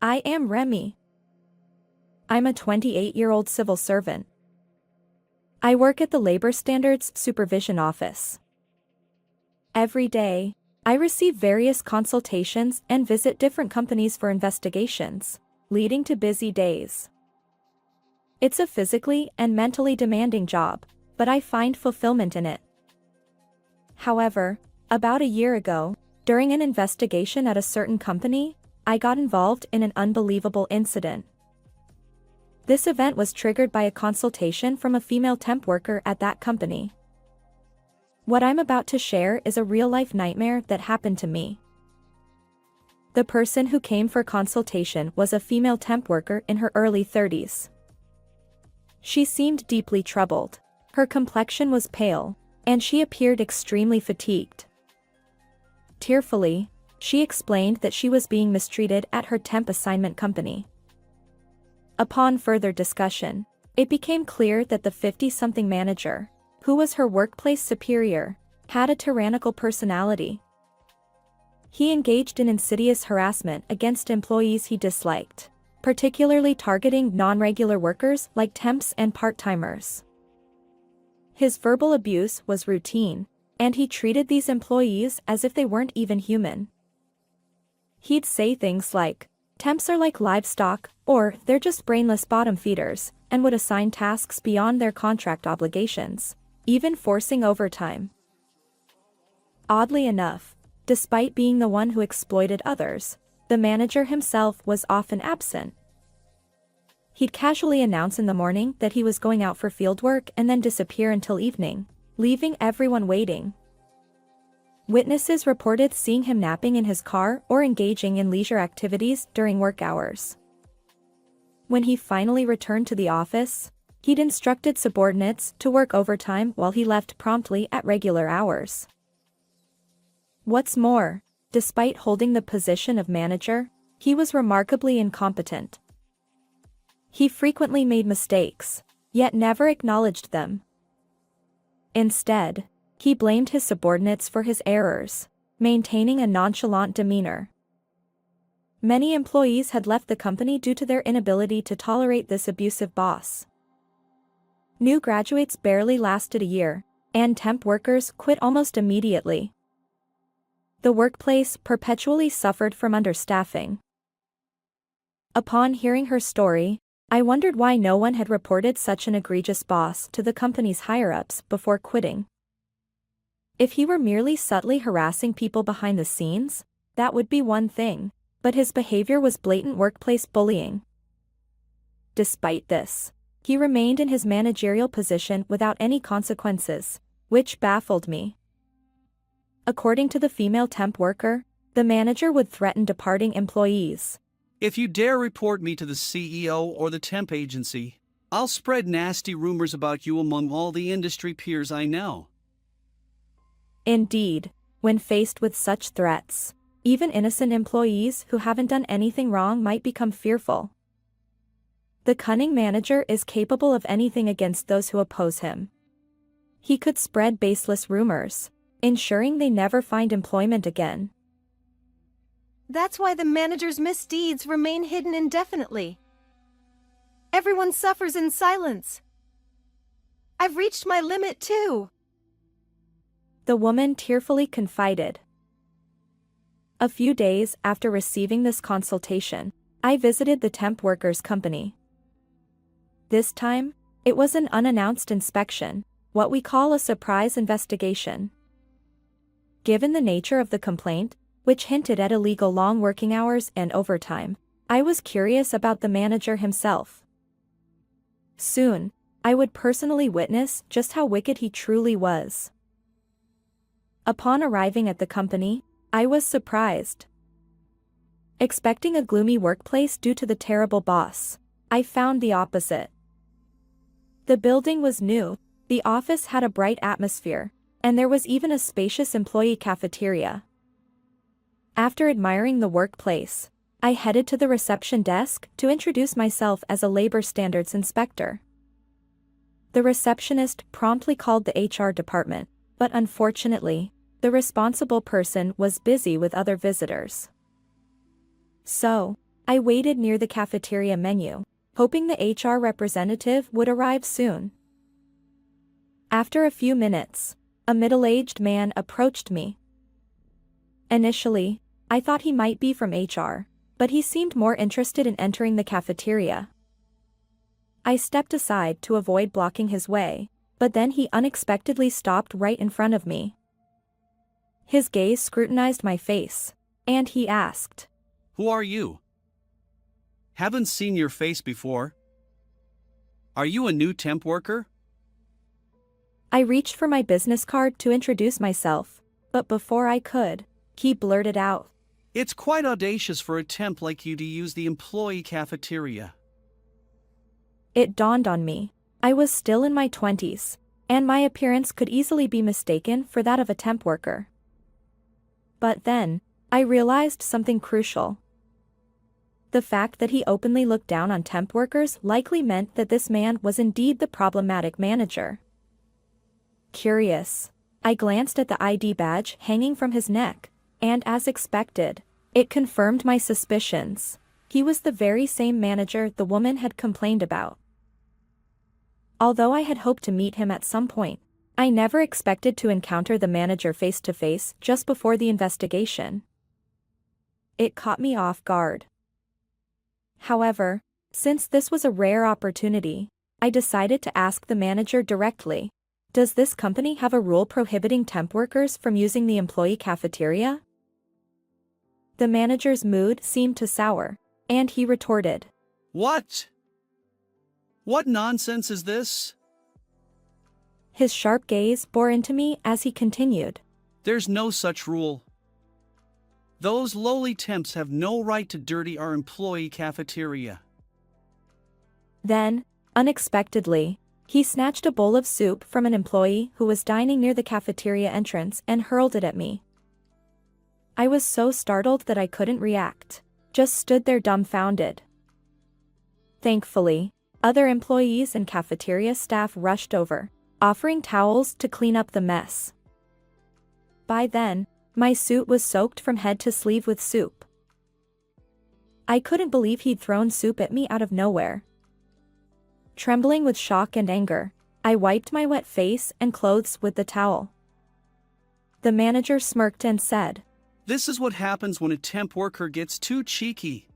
I am Remy. I'm a 28-year-old civil servant. I work at the Labor Standards Supervision Office. Every day, I receive various consultations and visit different companies for investigations, leading to busy days. It's a physically and mentally demanding job, but I find fulfillment in it. However, about a year ago, during an investigation at a certain company, I got involved in an unbelievable incident. This event was triggered by a consultation from a female temp worker at that company. What I'm about to share is a real-life nightmare that happened to me. The person who came for consultation was a female temp worker in her early 30s. She seemed deeply troubled. Her complexion was pale, and she appeared extremely fatigued. Tearfully, she explained that she was being mistreated at her temp assignment company. Upon further discussion, it became clear that the 50-something manager, who was her workplace superior, had a tyrannical personality. He engaged in insidious harassment against employees he disliked, particularly targeting non-regular workers like temps and part-timers. His verbal abuse was routine, and he treated these employees as if they weren't even human. He'd say things like, "Temps are like livestock," or "they're just brainless bottom feeders," and would assign tasks beyond their contract obligations, even forcing overtime. Oddly enough, despite being the one who exploited others, the manager himself was often absent. He'd casually announce in the morning that he was going out for fieldwork and then disappear until evening, leaving everyone waiting. Witnesses reported seeing him napping in his car or engaging in leisure activities during work hours. When he finally returned to the office, he'd instructed subordinates to work overtime while he left promptly at regular hours. What's more, despite holding the position of manager, he was remarkably incompetent. He frequently made mistakes, yet never acknowledged them. Instead, he blamed his subordinates for his errors, maintaining a nonchalant demeanor. Many employees had left the company due to their inability to tolerate this abusive boss. New graduates barely lasted a year, and temp workers quit almost immediately. The workplace perpetually suffered from understaffing. Upon hearing her story, I wondered why no one had reported such an egregious boss to the company's higher-ups before quitting. If he were merely subtly harassing people behind the scenes, that would be one thing, but his behavior was blatant workplace bullying. Despite this, he remained in his managerial position without any consequences, which baffled me. According to the female temp worker, the manager would threaten departing employees. "If you dare report me to the CEO or the temp agency, I'll spread nasty rumors about you among all the industry peers I know." Indeed, when faced with such threats, even innocent employees who haven't done anything wrong might become fearful. The cunning manager is capable of anything against those who oppose him. He could spread baseless rumors, ensuring they never find employment again. That's why the manager's misdeeds remain hidden indefinitely. Everyone suffers in silence. I've reached my limit too. The woman tearfully confided. A few days after receiving this consultation, I visited the temp workers' company. This time, it was an unannounced inspection, what we call a surprise investigation. Given the nature of the complaint, which hinted at illegal long working hours and overtime, I was curious about the manager himself. Soon, I would personally witness just how wicked he truly was. Upon arriving at the company, I was surprised. Expecting a gloomy workplace due to the terrible boss, I found the opposite. The building was new, the office had a bright atmosphere, and there was even a spacious employee cafeteria. After admiring the workplace, I headed to the reception desk to introduce myself as a labor standards inspector. The receptionist promptly called the HR department, but unfortunately, the responsible person was busy with other visitors. So, I waited near the cafeteria menu, hoping the HR representative would arrive soon. After a few minutes, a middle-aged man approached me. Initially, I thought he might be from HR, but he seemed more interested in entering the cafeteria. I stepped aside to avoid blocking his way, but then he unexpectedly stopped right in front of me. His gaze scrutinized my face, and he asked, Who are you? Haven't seen your face before. Are you a new temp worker? I reached for my business card to introduce myself, but before I could, he blurted out, It's quite audacious for a temp like you to use the employee cafeteria. It dawned on me. I was still in my 20s, and my appearance could easily be mistaken for that of a temp worker. But then, I realized something crucial. The fact that he openly looked down on temp workers likely meant that this man was indeed the problematic manager. Curious, I glanced at the ID badge hanging from his neck, and as expected, it confirmed my suspicions. He was the very same manager the woman had complained about. Although I had hoped to meet him at some point, I never expected to encounter the manager face to face just before the investigation. It caught me off guard. However, since this was a rare opportunity, I decided to ask the manager directly, Does this company have a rule prohibiting temp workers from using the employee cafeteria? The manager's mood seemed to sour, and he retorted, What? What nonsense is this? His sharp gaze bore into me as he continued, There's no such rule. Those lowly temps have no right to dirty our employee cafeteria. Then, unexpectedly, he snatched a bowl of soup from an employee who was dining near the cafeteria entrance and hurled it at me. I was so startled that I couldn't react, just stood there dumbfounded. Thankfully, other employees and cafeteria staff rushed over, offering towels to clean up the mess. By then, my suit was soaked from head to sleeve with soup. I couldn't believe he'd thrown soup at me out of nowhere. Trembling with shock and anger, I wiped my wet face and clothes with the towel. The manager smirked and said, This is what happens when a temp worker gets too cheeky.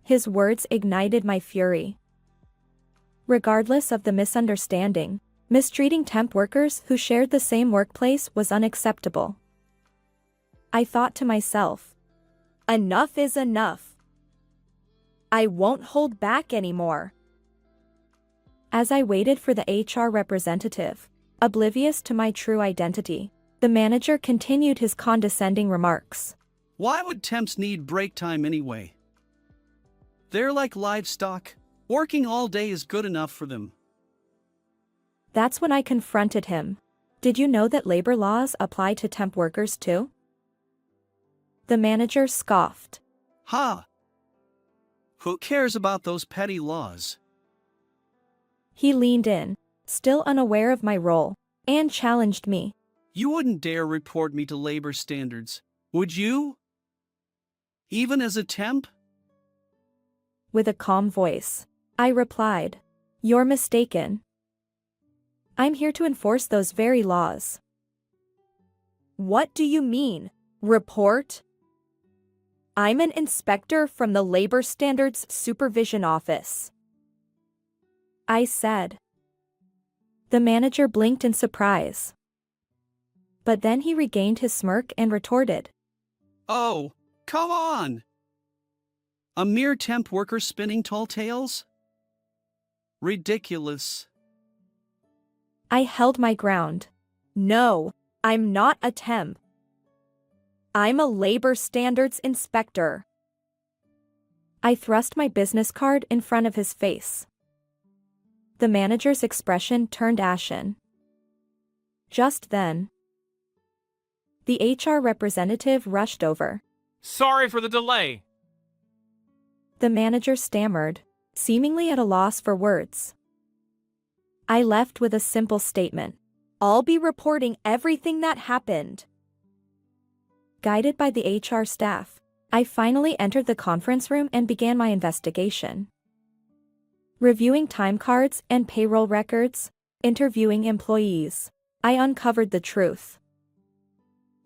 His words ignited my fury. Regardless of the misunderstanding, mistreating temp workers who shared the same workplace was unacceptable. I thought to myself, Enough is enough. I won't hold back anymore. As I waited for the HR representative, oblivious to my true identity, the manager continued his condescending remarks. Why would temps need break time anyway? They're like livestock. Working all day is good enough for them. That's when I confronted him. Did you know that labor laws apply to temp workers too? The manager scoffed. Ha! Who cares about those petty laws? He leaned in, still unaware of my role, and challenged me. You wouldn't dare report me to labor standards, would you? Even as a temp? With a calm voice, I replied, You're mistaken. I'm here to enforce those very laws. What do you mean, report? I'm an inspector from the Labor Standards Supervision Office, I said. The manager blinked in surprise. But then he regained his smirk and retorted, Oh, come on! A mere temp worker spinning tall tales? Ridiculous. I held my ground. No, I'm not a temp. I'm a labor standards inspector. I thrust my business card in front of his face. The manager's expression turned ashen. Just then, the HR representative rushed over. Sorry for the delay. The manager stammered, seemingly at a loss for words. I left with a simple statement. I'll be reporting everything that happened. Guided by the HR staff, I finally entered the conference room and began my investigation. Reviewing time cards and payroll records, interviewing employees, I uncovered the truth.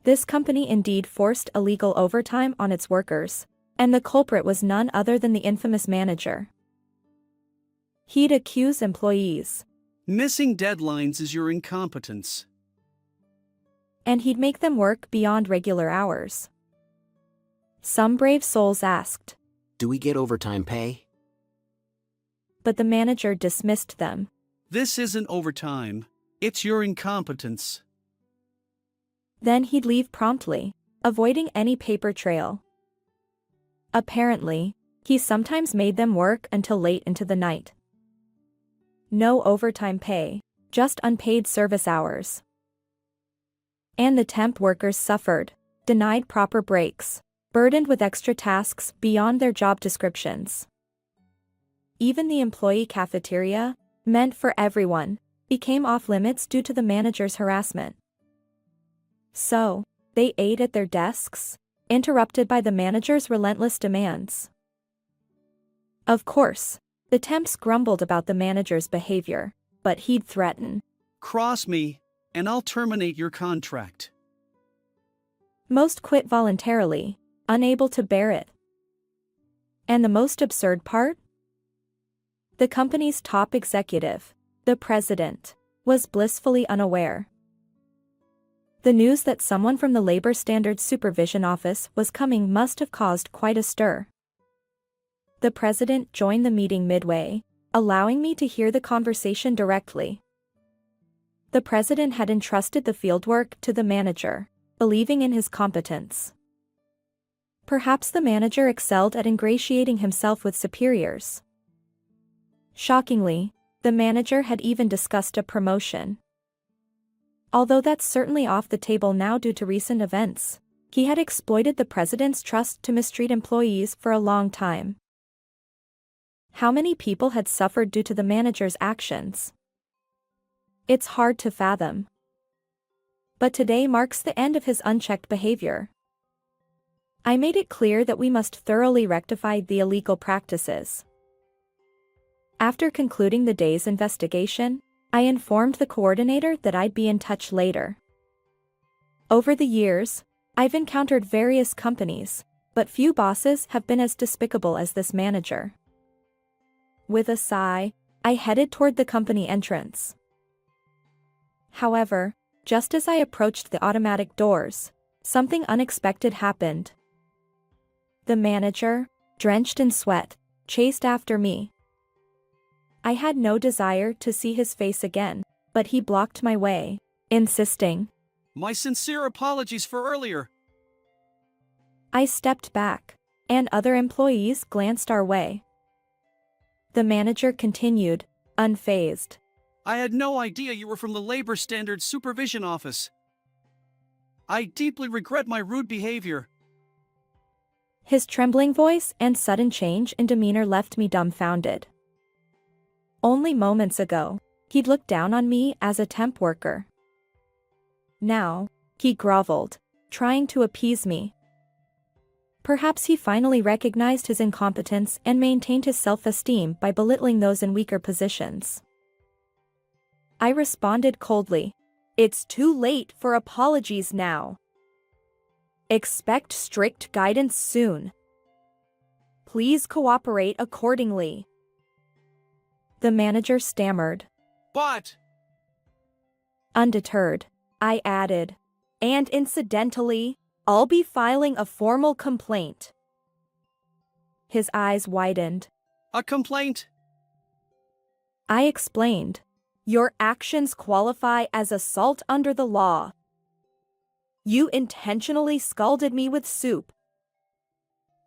This company indeed forced illegal overtime on its workers, and the culprit was none other than the infamous manager. He'd accuse employees, Missing deadlines is your incompetence. and he'd make them work beyond regular hours. Some brave souls asked, Do we get overtime pay? but the manager dismissed them. This isn't overtime. It's your incompetence. Then he'd leave promptly, avoiding any paper trail. Apparently, he sometimes made them work until late into the night. No overtime pay, just unpaid service hours. And the temp workers suffered, denied proper breaks, burdened with extra tasks beyond their job descriptions. Even the employee cafeteria, meant for everyone, became off-limits due to the manager's harassment. So, they ate at their desks, interrupted by the manager's relentless demands. Of course, the temps grumbled about the manager's behavior, but he'd threaten. Cross me, and I'll terminate your contract. Most quit voluntarily, unable to bear it. And the most absurd part? The company's top executive, the president, was blissfully unaware. The news that someone from the Labor Standards Supervision Office was coming must have caused quite a stir. The president joined the meeting midway, allowing me to hear the conversation directly. The president had entrusted the fieldwork to the manager, believing in his competence. Perhaps the manager excelled at ingratiating himself with superiors. Shockingly, the manager had even discussed a promotion. Although that's certainly off the table now due to recent events, he had exploited the president's trust to mistreat employees for a long time. How many people had suffered due to the manager's actions? It's hard to fathom. But today marks the end of his unchecked behavior. I made it clear that we must thoroughly rectify the illegal practices. After concluding the day's investigation, I informed the coordinator that I'd be in touch later. Over the years, I've encountered various companies, but few bosses have been as despicable as this manager. With a sigh, I headed toward the company entrance. However, just as I approached the automatic doors, something unexpected happened. The manager, drenched in sweat, chased after me. I had no desire to see his face again, but he blocked my way, insisting. My sincere apologies for earlier. I stepped back, and other employees glanced our way. The manager continued, unfazed. I had no idea you were from the Labor Standards Supervision Office. I deeply regret my rude behavior. His trembling voice and sudden change in demeanor left me dumbfounded. Only moments ago, he'd looked down on me as a temp worker. Now, he groveled, trying to appease me. Perhaps he finally recognized his incompetence and maintained his self-esteem by belittling those in weaker positions. I responded coldly. It's too late for apologies now. Expect strict guidance soon. Please cooperate accordingly. The manager stammered. But... Undeterred, I added. And incidentally, I'll be filing a formal complaint. His eyes widened. a complaint? I explained. Your actions qualify as assault under the law. You intentionally scalded me with soup.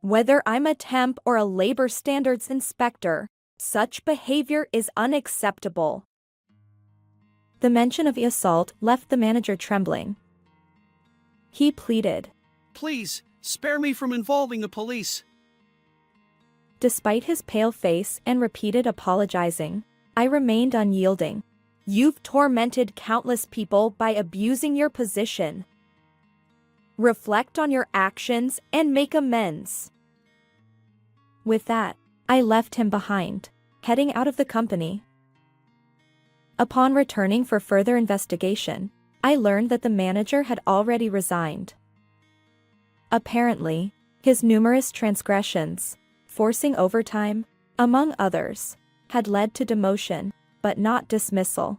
Whether I'm a temp or a labor standards inspector, such behavior is unacceptable. The mention of the assault left the manager trembling. He pleaded. Please, spare me from involving the police. Despite his pale face and repeated apologizing, I remained unyielding. You've tormented countless people by abusing your position. reflect on your actions, and make amends. With that, I left him behind, heading out of the company. Upon returning for further investigation, I learned that the manager had already resigned. Apparently, his numerous transgressions, forcing overtime, among others, had led to demotion, but not dismissal.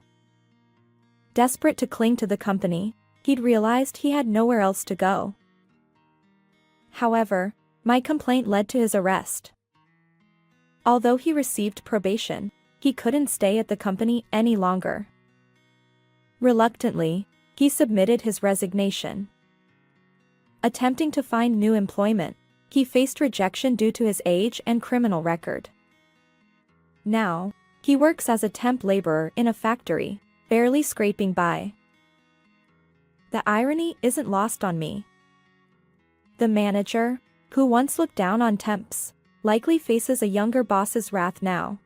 Desperate to cling to the company, he'd realized he had nowhere else to go. However, my complaint led to his arrest. Although he received probation, he couldn't stay at the company any longer. Reluctantly, he submitted his resignation. Attempting to find new employment, he faced rejection due to his age and criminal record. Now, he works as a temp laborer in a factory, barely scraping by. The irony isn't lost on me. The manager, who once looked down on temps, likely faces a younger boss's wrath now.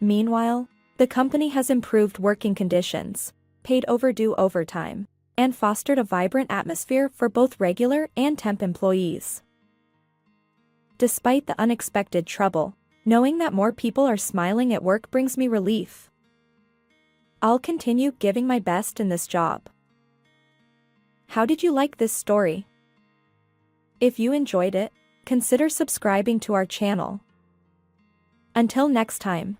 Meanwhile, the company has improved working conditions, paid overdue overtime, and fostered a vibrant atmosphere for both regular and temp employees. Despite the unexpected trouble, knowing that more people are smiling at work brings me relief. I'll continue giving my best in this job. How did you like this story? If you enjoyed it, consider subscribing to our channel. Until next time.